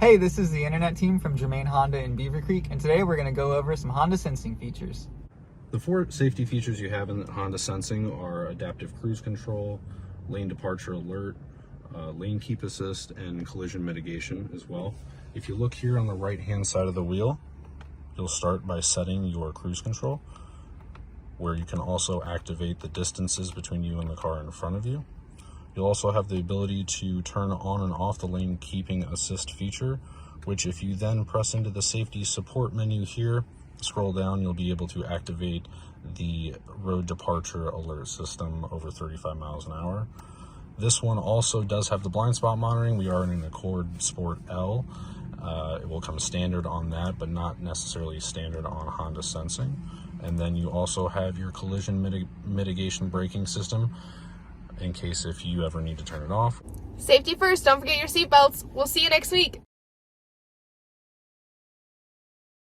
Hey, this is the internet team from Germain Honda in Beavercreek, and today we're going to go over some Honda sensing features. The four safety features you have in Honda Sensing are adaptive cruise control, lane departure alert, lane keep assist, and collision mitigation as well. If you look here on the right hand side of the wheel, you'll start by setting your cruise control, where you can also activate the distances between you and the car in front of you. You'll also have the ability to turn on and off the lane keeping assist feature, which if you then press into the safety support menu here, scroll down, you'll be able to activate the road departure alert system over 35 miles an hour. This one also does have the blind spot monitoring. We are in an Accord Sport L. It will come standard on that, but not necessarily standard on Honda Sensing. And then you also have your collision mitigation braking system, in case if you ever need to turn it off. Safety first, don't forget your seatbelts. We'll see you next week.